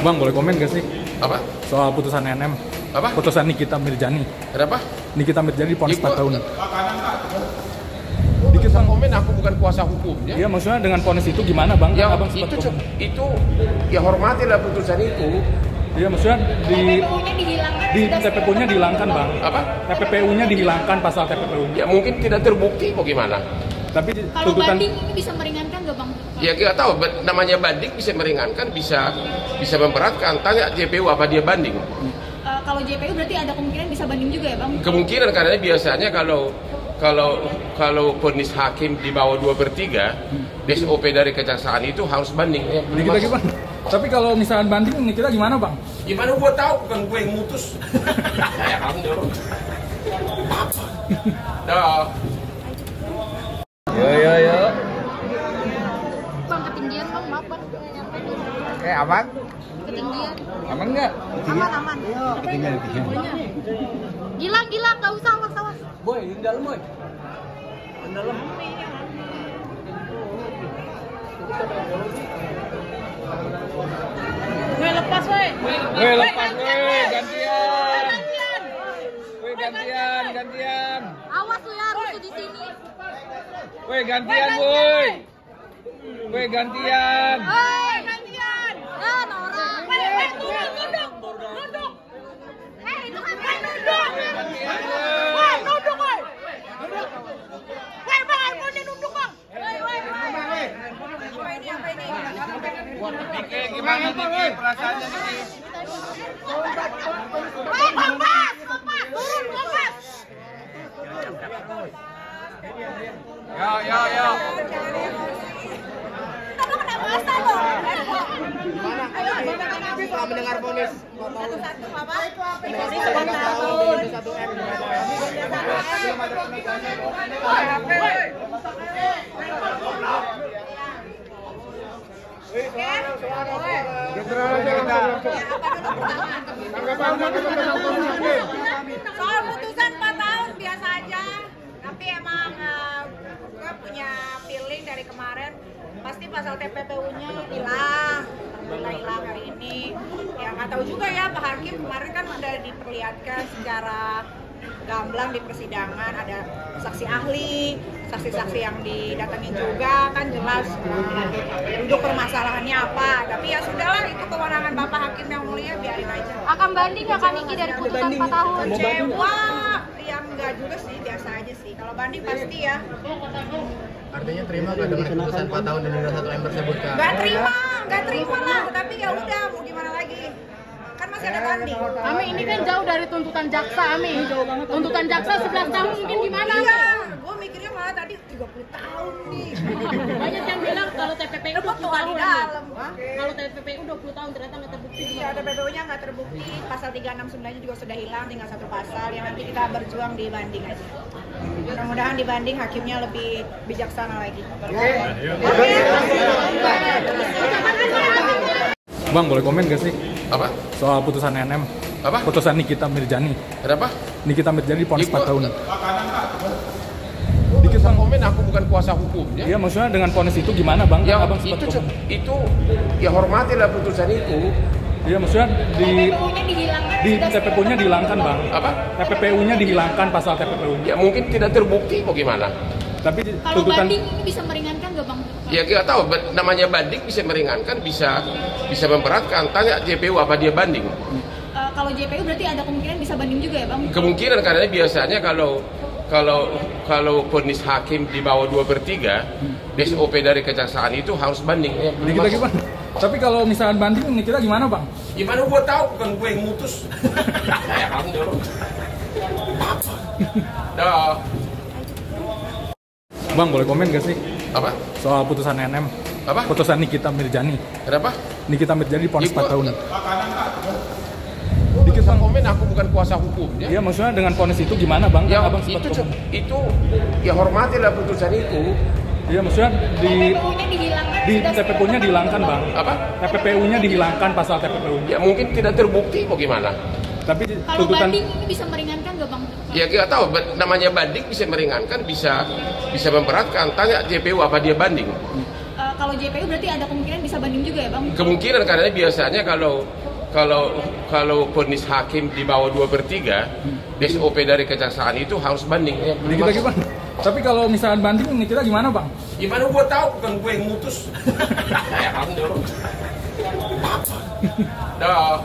Bang, boleh komen gak sih? Apa? Soal putusan NM. Apa? Putusan Nikita Mirjani. Kenapa? Nikita Mirjani divonis 4 tahun. Dikit bang, komen, aku bukan kuasa hukumnya. Iya, maksudnya dengan vonis itu gimana bang? Ya, Abang sempat itu ya hormatilah putusan itu. Iya, maksudnya di TPPU-nya TPPU-nya dihilangkan bang. Apa? TPPU-nya dihilangkan pasal TPPU-nya. Ya mungkin tidak terbukti bagaimana. Tapi Kalau banding ini bisa meringankan nggak bang? Ya kita tahu, namanya banding bisa meringankan, bisa memberatkan. Tanya JPU apa dia banding. Kalau JPU berarti ada kemungkinan bisa banding juga ya bang? Kemungkinan, karena biasanya kalau vonis hakim di bawah 2/3, SOP dari kejaksaan itu harus banding. Dikit lagi bang. Tapi kalau misalnya banding ini kita gimana bang? Gimana gua tahu, bukan gue yang mutus. Ya kamu dong. Dah. Yo. Bang ketinggian bang, maaf bang. Aman? Ketinggian. Aman nggak? Aman. Ketinggian. Gilang nggak usah awas. Boy, di dalam boy. Di dalam. Lepas woi. Gantian. Awas lu ya, rusuh di sini. Woi, gantian, boy. Woi, gantian. Hei, gantian. Ya, Nora. Nunduk. Itu kan nunduk. Woi, nunduk, woi. Woi, bang, iPhone-nya nunduk, bang. Woi. Apa ini? Dike, gimana Dike? Perasaannya Dike? Woi, kompas. Turun, kompas. Yo. Kamu kena masa loh. Gimana? Setelah mendengar vonis Satu-satu apa? Vonis 1 tahun. 1M. Soal putusan 4 tahun biasa aja, tapi emang gue punya feeling dari kemarin pasti pasal TPPU-nya hilang hari ini. Ya nggak tahu juga ya, Pak Hakim kemarin kan udah diperlihatkan secara gamblang di persidangan, ada saksi ahli, saksi-saksi yang didatangin juga, kan jelas duduk permasalahannya apa. Tapi ya sudahlah, itu kewenangan Bapak Hakim yang mulia, biarin aja. Akan banding nggak kan Niki dari putusan 4 tahun? Kecewa, yang enggak juga sih, biasa aja sih. Kalau banding pasti ya. Artinya terima nggak dengan putusan 4 tahun dan denda 1M tersebut kak? Nggak terima lah. Tapi ya udah, mau gimana lagi? Kan masih ada banding. Ami ini kan jauh dari tuntutan jaksa, Ami. Tuntutan jaksa 11 tahun mungkin gimana? Iya, gue mikirnya malah tadi 30 tahun nih. Banyak yang bilang kalau TPPU 20 tahun. Di dalam. Kalau TPPU 20 tahun ternyata nggak terbukti. Iya, TPPU-nya nggak terbukti. Pasal 369-nya juga sudah hilang, tinggal satu pasal yang nanti kita berjuang di banding aja. Mudah-mudahan di banding hakimnya lebih bijaksana lagi. Bang, boleh komen gak sih? Apa? Soal putusan NM. Apa? Putusan Nikita Mirjani. Kenapa? Nikita Mirjani divonis 4 tahun. Dikit bang, komen, aku bukan kuasa hukumnya. Iya, maksudnya dengan vonis itu gimana bang? Ya Abang sempat itu ya hormatilah putusan itu. Iya, maksudnya di TPPU-nya dihilangkan. TPPU-nya dihilangkan bang. Apa? TPPU-nya dihilangkan pasal TPPU-nya. Ya mungkin tidak terbukti bagaimana. Tapi Kalau banding ini bisa meringankan nggak bang? Ya kita tahu, namanya banding bisa meringankan, bisa memberatkan. Tanya JPU apa dia banding. Kalau JPU berarti ada kemungkinan bisa banding juga ya bang? Kemungkinan, karena biasanya kalau vonis hakim di bawah 2/3, SOP dari kejaksaan itu harus banding. Dikit lagi bang. Tapi kalau misalnya banding ini kita gimana bang? Gimana gua tahu, bukan gue yang mutus. Ya kamu dong. Dah. Bang, boleh komen gak sih? Apa? Soal putusan NM. Apa? Putusan Nikita Mirjani. Kenapa? Nikita Mirjani divonis 4 tahun. Dikit bang, komen, aku bukan kuasa hukumnya. Iya, maksudnya dengan vonis itu gimana bang? Ya Abang sempat itu ya hormatilah putusan itu. Iya, maksudnya di TPPU-nya dihilangkan. TPPU-nya dihilangkan bang. Apa? TPPU-nya dihilangkan pasal TPPU-nya. Ya mungkin tidak terbukti bagaimana. Tapi Kalau banding ini bisa meringankan nggak bang? Ya kita tahu, namanya banding bisa meringankan, bisa memberatkan. Tanya JPU apa dia banding. kalau JPU berarti ada kemungkinan bisa banding juga ya Bang? Kemungkinan, karena biasanya kalau vonis hakim di bawah 2/3, SOP dari kejaksaan itu harus banding. Dikit lagi Bang. Tapi kalau misalkan banding ini kita gimana Bang? Gimana gua tahu, bukan gue yang mutus. Dah.